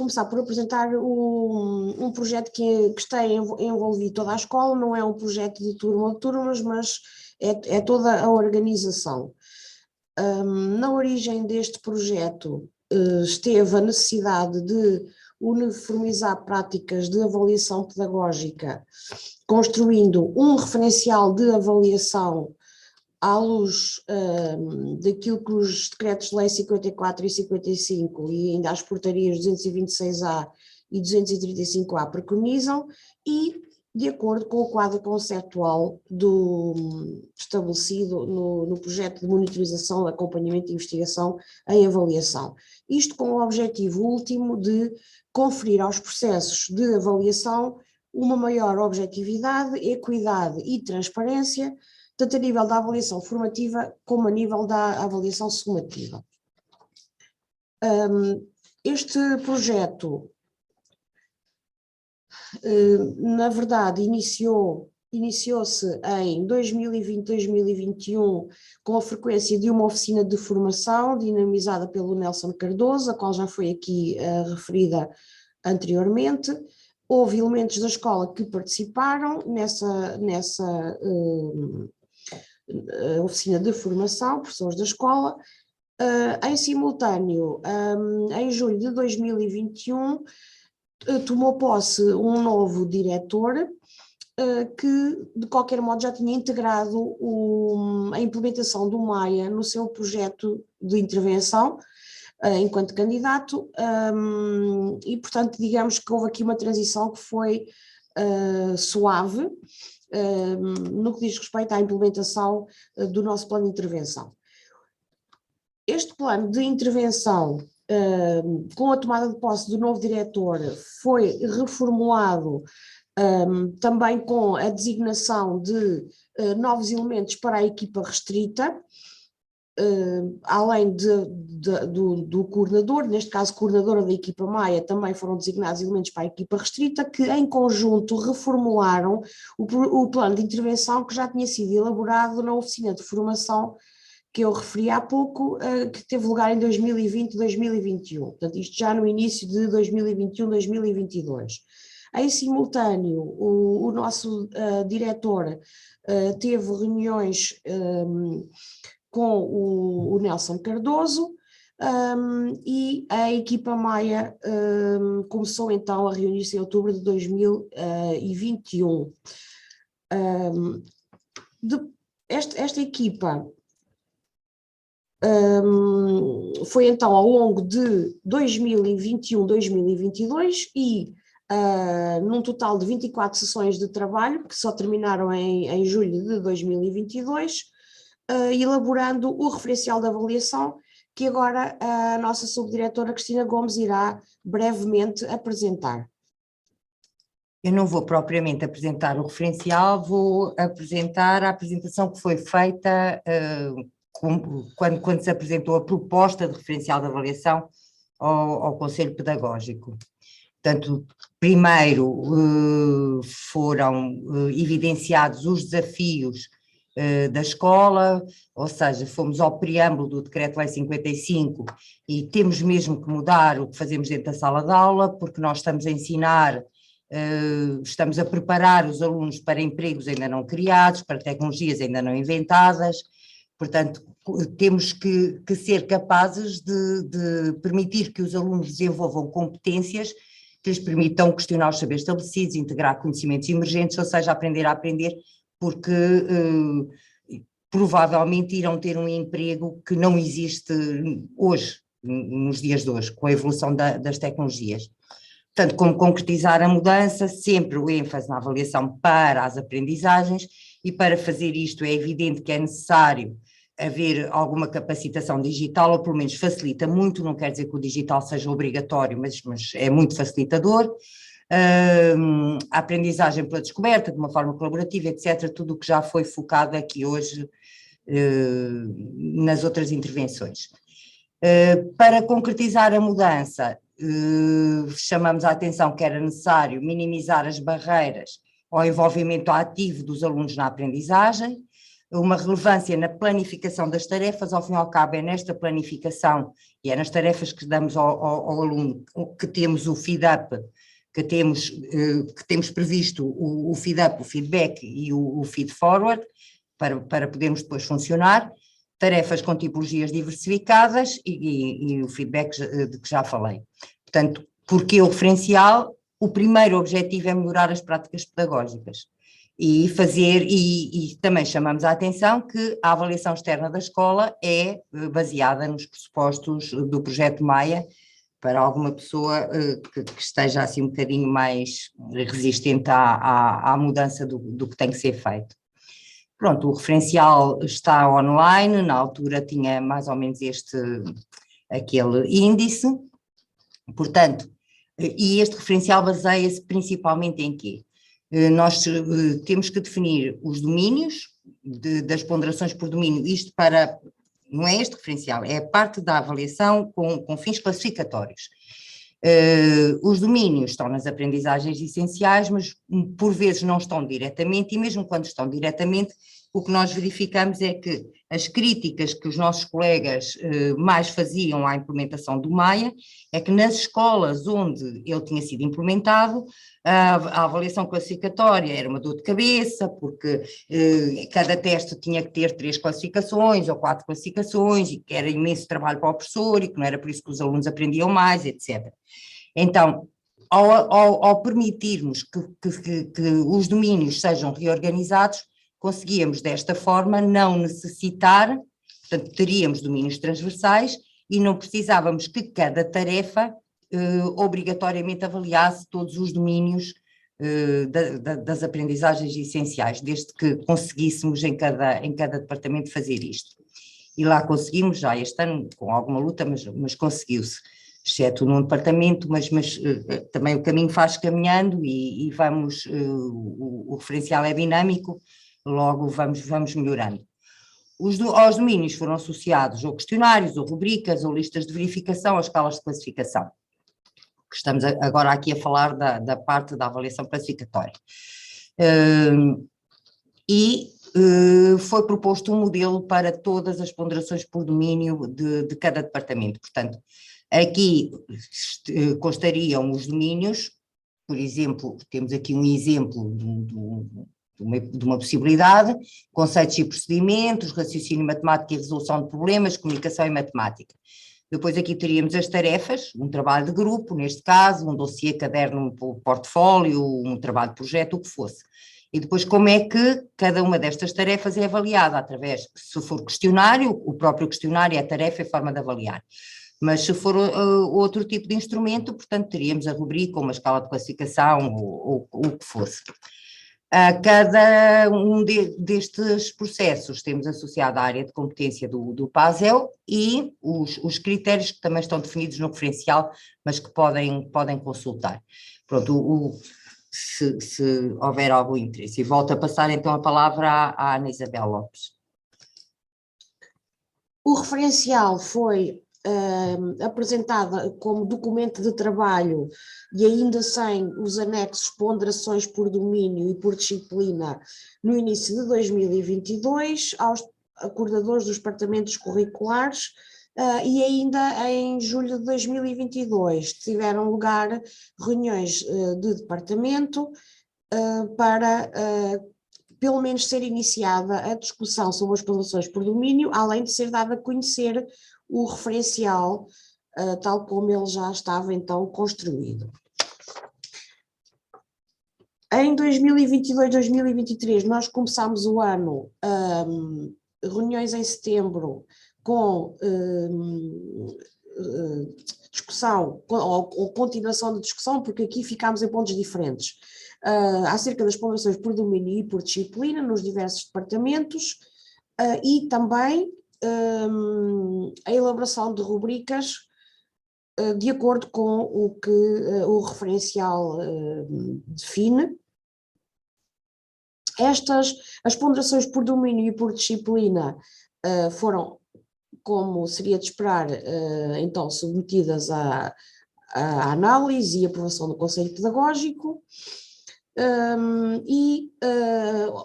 começar por apresentar um projeto que tem envolvido toda a escola. Não é um projeto de turma ou de turmas, mas é toda a organização. Na origem deste projeto esteve a necessidade de uniformizar práticas de avaliação pedagógica, construindo um referencial de avaliação à luz daquilo que os decretos de lei 54 e 55 e ainda as portarias 226A e 235A preconizam, e de acordo com o quadro conceptual estabelecido no projeto de monitorização, acompanhamento e investigação em avaliação. Isto com o objetivo último de conferir aos processos de avaliação uma maior objetividade, equidade e transparência, tanto a nível da avaliação formativa como a nível da avaliação sumativa. Este projeto, na verdade, iniciou-se em 2020-2021 com a frequência de uma oficina de formação dinamizada pelo Nelson Cardoso, a qual já foi aqui referida anteriormente. Houve elementos da escola que participaram nessa oficina de formação, professores da escola. Em simultâneo, em julho de 2021, tomou posse um novo diretor que, de qualquer modo, já tinha integrado a implementação do Maia no seu projeto de intervenção enquanto candidato, e, portanto, digamos que houve aqui uma transição que foi suave, no que diz respeito à implementação do nosso plano de intervenção. Este plano de intervenção, com a tomada de posse do novo diretor, foi reformulado também com a designação de novos elementos para a equipa restrita, além do coordenador, neste caso coordenadora da equipa Maia, também foram designados elementos para a equipa restrita, que em conjunto reformularam o plano de intervenção que já tinha sido elaborado na oficina de formação que eu referi há pouco, que teve lugar em 2020 e 2021, portanto isto já no início de 2021-2022. Em simultâneo, o nosso diretor teve reuniões com o Nelson Cardoso, e a equipa Maia começou então a reunir-se em outubro de 2021. Esta equipa foi então ao longo de 2021-2022 e num total de 24 sessões de trabalho, que só terminaram em julho de 2022, elaborando o referencial de avaliação, que agora a nossa subdiretora Cristina Gomes irá brevemente apresentar. Eu não vou propriamente apresentar o referencial, vou apresentar a apresentação que foi feita quando se apresentou a proposta de referencial de avaliação ao Conselho Pedagógico. Portanto, primeiro foram evidenciados os desafios da escola, ou seja, fomos ao preâmbulo do Decreto-Lei 55 e temos mesmo que mudar o que fazemos dentro da sala de aula, porque nós estamos a ensinar, estamos a preparar os alunos para empregos ainda não criados, para tecnologias ainda não inventadas, portanto temos que ser capazes de permitir que os alunos desenvolvam competências que lhes permitam questionar os saberes estabelecidos, integrar conhecimentos emergentes, ou seja, aprender a aprender, porque provavelmente irão ter um emprego que não existe hoje, nos dias de hoje, com a evolução das tecnologias. Portanto, como concretizar a mudança, sempre o ênfase na avaliação para as aprendizagens, e para fazer isto é evidente que é necessário haver alguma capacitação digital, ou pelo menos facilita muito, não quer dizer que o digital seja obrigatório, mas é muito facilitador. A aprendizagem pela descoberta, de uma forma colaborativa, etc., tudo o que já foi focado aqui hoje nas outras intervenções. Para concretizar a mudança, chamamos a atenção que era necessário minimizar as barreiras ao envolvimento ativo dos alunos na aprendizagem, uma relevância na planificação das tarefas. Ao fim e ao cabo é nesta planificação e é nas tarefas que damos ao aluno que temos o feed-up, que temos previsto o feed-up, o feedback e o feed-forward, para podermos depois funcionar, tarefas com tipologias diversificadas e o feedback de que já falei. Portanto, porque o referencial, o primeiro objetivo é melhorar as práticas pedagógicas e também chamamos a atenção que a avaliação externa da escola é baseada nos pressupostos do projeto Maia, para alguma pessoa que esteja assim um bocadinho mais resistente à mudança do que tem que ser feito. Pronto, o referencial está online, na altura tinha mais ou menos aquele índice, portanto, e este referencial baseia-se principalmente em quê? Nós temos que definir os domínios das ponderações por domínio, isto não é este referencial, é a parte da avaliação com fins classificatórios. Os domínios estão nas aprendizagens essenciais, mas por vezes não estão diretamente, e mesmo quando estão diretamente, o que nós verificamos é que as críticas que os nossos colegas mais faziam à implementação do Maia é que nas escolas onde ele tinha sido implementado, a avaliação classificatória era uma dor de cabeça, porque cada teste tinha que ter 3 classificações ou 4 classificações, e que era imenso trabalho para o professor, e que não era por isso que os alunos aprendiam mais, etc. Então, ao permitirmos que os domínios sejam reorganizados, conseguíamos desta forma não necessitar, portanto teríamos domínios transversais e não precisávamos que cada tarefa obrigatoriamente avaliasse todos os domínios das aprendizagens essenciais, desde que conseguíssemos em cada departamento fazer isto. E lá conseguimos, já este ano, com alguma luta, mas conseguiu-se, exceto num departamento, mas também o caminho faz caminhando e vamos, o referencial é dinâmico, logo vamos melhorando. Aos domínios foram associados ou questionários, ou rubricas, ou listas de verificação, ou escalas de classificação. Estamos agora aqui a falar da parte da avaliação classificatória. Foi proposto um modelo para todas as ponderações por domínio de cada departamento. Portanto, aqui constariam os domínios, por exemplo, temos aqui um exemplo de uma possibilidade, conceitos e procedimentos, raciocínio matemático e resolução de problemas, comunicação e matemática. Depois aqui teríamos as tarefas, um trabalho de grupo, neste caso, um dossiê, caderno, portfólio, um trabalho de projeto, o que fosse. E depois como é que cada uma destas tarefas é avaliada, através, se for questionário, o próprio questionário é a tarefa e a forma de avaliar. Mas se for outro tipo de instrumento, portanto teríamos a rubrica, uma escala de classificação ou o que fosse. A cada um destes processos temos associado a área de competência do PASEL e os critérios que também estão definidos no referencial, mas que podem consultar. Pronto, se houver algum interesse. E volto a passar então a palavra à Ana Isabel Lopes. O referencial foi apresentada como documento de trabalho e ainda sem os anexos ponderações por domínio e por disciplina no início de 2022 aos coordenadores dos departamentos curriculares e ainda em julho de 2022 tiveram lugar reuniões de departamento para pelo menos ser iniciada a discussão sobre as ponderações por domínio, além de ser dada a conhecer o referencial, tal como ele já estava então construído. Em 2022, 2023, nós começámos o ano, reuniões em setembro, com discussão, ou continuação de discussão, porque aqui ficámos em pontos diferentes, acerca das ponderações por domínio e por disciplina nos diversos departamentos, e também a elaboração de rubricas de acordo com o que o referencial define. As ponderações por domínio e por disciplina foram, como seria de esperar, então submetidas à análise e aprovação do Conselho Pedagógico.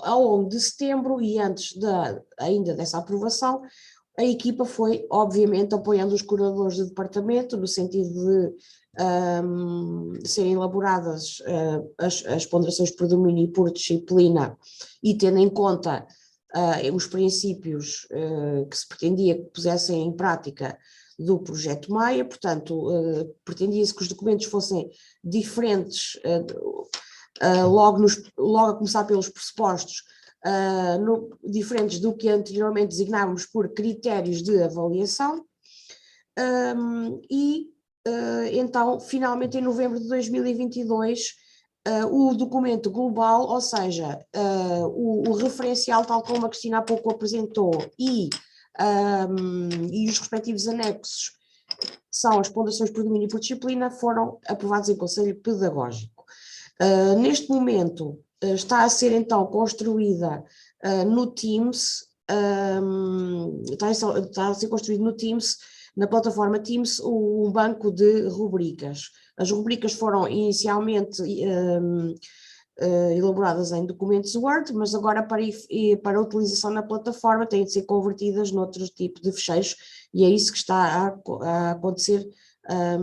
Ao longo de setembro e antes ainda dessa aprovação, a equipa foi, obviamente, apoiando os curadores do departamento, no sentido de serem elaboradas as ponderações por domínio e por disciplina, e tendo em conta os princípios que se pretendia que pusessem em prática do projeto Maia. Portanto, pretendia-se que os documentos fossem diferentes, logo a começar pelos pressupostos, diferentes do que anteriormente designávamos por critérios de avaliação, então, finalmente, em novembro de 2022, o documento global, ou seja, o referencial, tal como a Cristina há pouco apresentou, e os respectivos anexos, que são as ponderações por domínio e por disciplina, foram aprovados em Conselho Pedagógico. Neste momento, está a ser então construída no Teams, está a ser construído no Teams, na plataforma Teams, um banco de rubricas. As rubricas foram inicialmente elaboradas em documentos Word, mas agora para utilização na plataforma têm de ser convertidas noutro tipo de fecheiros, e é isso que está a acontecer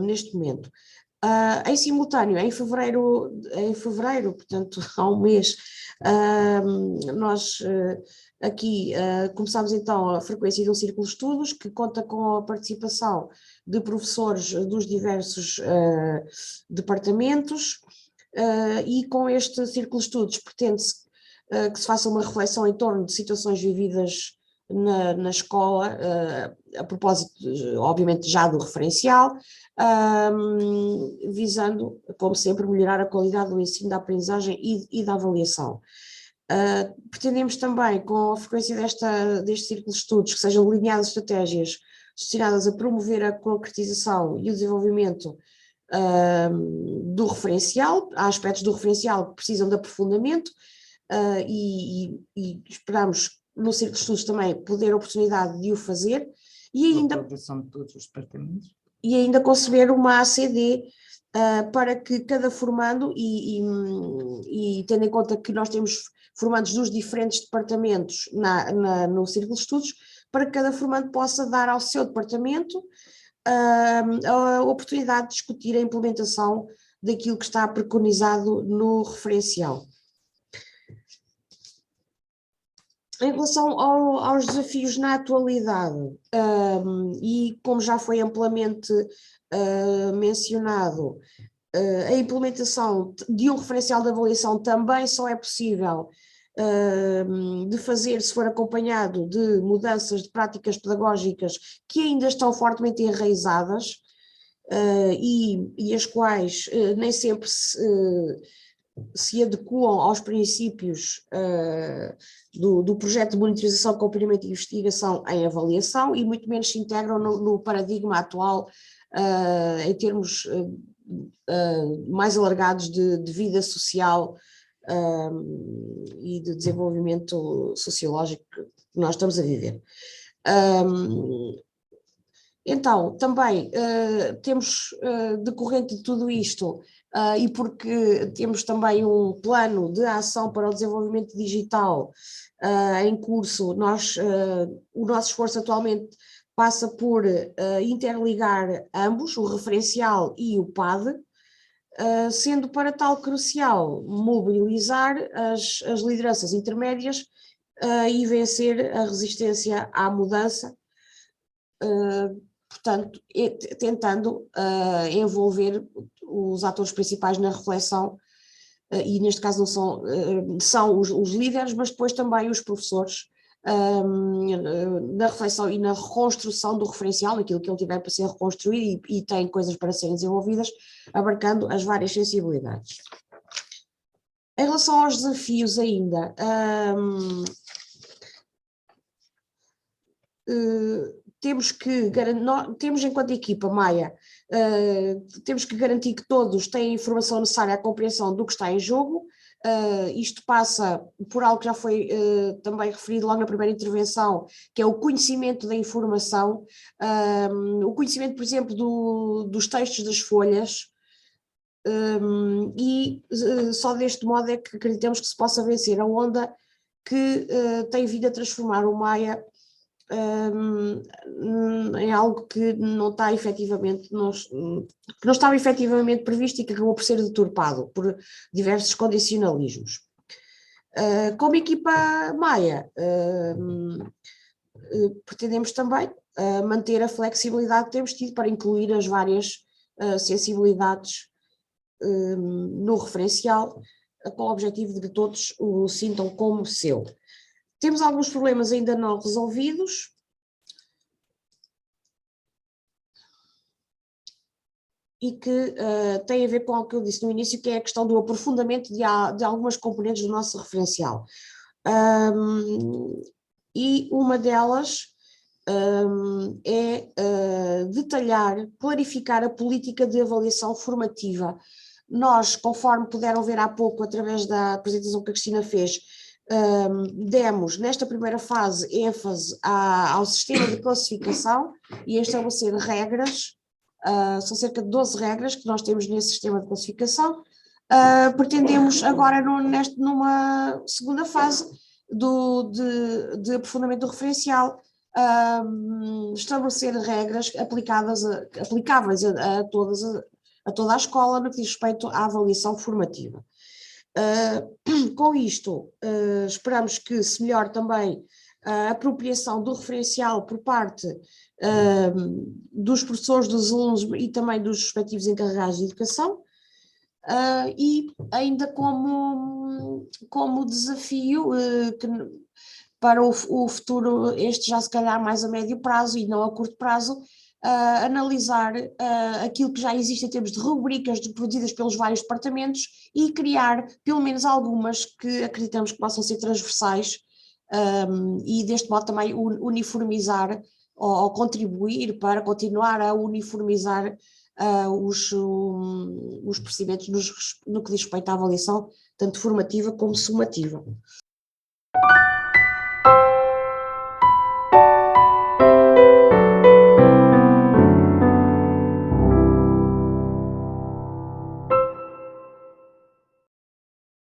neste momento. Em simultâneo, em fevereiro, portanto há um mês, nós aqui começámos então a frequência de um círculo de estudos que conta com a participação de professores dos diversos departamentos, e com este círculo de estudos pretende-se que se faça uma reflexão em torno de situações vividas na escola, a propósito, obviamente, já do referencial, visando, como sempre, melhorar a qualidade do ensino, da aprendizagem e da avaliação. Pretendemos também, com a frequência deste círculo de estudos, que sejam delineadas estratégias destinadas a promover a concretização e o desenvolvimento do referencial. Há aspectos do referencial que precisam de aprofundamento, e esperamos, no círculo de estudos também, poder a oportunidade de o fazer, e ainda, de todos os departamentos. E ainda conceber uma ACD para que cada formando, e tendo em conta que nós temos formandos dos diferentes departamentos no círculo de estudos, para que cada formando possa dar ao seu departamento a oportunidade de discutir a implementação daquilo que está preconizado no referencial. Em relação aos desafios na atualidade, e como já foi amplamente mencionado, a implementação de um referencial de avaliação também só é possível de fazer se for acompanhado de mudanças de práticas pedagógicas que ainda estão fortemente enraizadas, e as quais nem sempre se adequam aos princípios do projeto de monitorização, acompanhamento e investigação em avaliação, e muito menos se integram no paradigma atual em termos mais alargados de vida social e de desenvolvimento sociológico que nós estamos a viver. Então, também temos, decorrente de tudo isto, e porque temos também um plano de ação para o desenvolvimento digital em curso, o nosso esforço atualmente passa por interligar ambos, o referencial e o PAD, sendo para tal crucial mobilizar as lideranças intermédias e vencer a resistência à mudança, portanto, tentando envolver os atores principais na reflexão, e neste caso não são os líderes, mas depois também os professores, na reflexão e na reconstrução do referencial, naquilo que ele tiver para ser reconstruído e tem coisas para serem desenvolvidas, abarcando as várias sensibilidades. Em relação aos desafios ainda, temos enquanto equipa Maia, temos que garantir que todos têm a informação necessária à compreensão do que está em jogo. Isto passa por algo que já foi também referido logo na primeira intervenção, que é o conhecimento da informação, o conhecimento, por exemplo, dos textos das folhas, e só deste modo é que acreditamos que se possa vencer a onda que tem vindo a transformar o Maia em algo que não está efetivamente, que não estava efetivamente previsto e que acabou por ser deturpado por diversos condicionalismos. Como equipa Maia, pretendemos também manter a flexibilidade que temos tido para incluir as várias sensibilidades no referencial, com o objetivo de que todos o sintam como seu. Temos alguns problemas ainda não resolvidos. E que tem a ver com o que eu disse no início, que é a questão do aprofundamento de algumas componentes do nosso referencial. E uma delas é detalhar, clarificar a política de avaliação formativa. Nós, conforme puderam ver há pouco, através da apresentação que a Cristina fez, demos, nesta primeira fase, ênfase ao sistema de classificação e a estabelecer regras, são cerca de 12 regras que nós temos nesse sistema de classificação. Pretendemos agora, numa segunda fase de aprofundamento do referencial, estabelecer regras aplicáveis a toda a escola no que diz respeito à avaliação formativa. Com isto, esperamos que se melhore também a apropriação do referencial por parte dos professores, dos alunos e também dos respectivos encarregados de educação, e ainda como desafio para o futuro, este já se calhar mais a médio prazo e não a curto prazo, analisar aquilo que já existe em termos de rubricas produzidas pelos vários departamentos e criar pelo menos algumas que acreditamos que possam ser transversais, e deste modo também uniformizar ou contribuir para continuar a uniformizar os procedimentos no que diz respeito à avaliação tanto formativa como sumativa.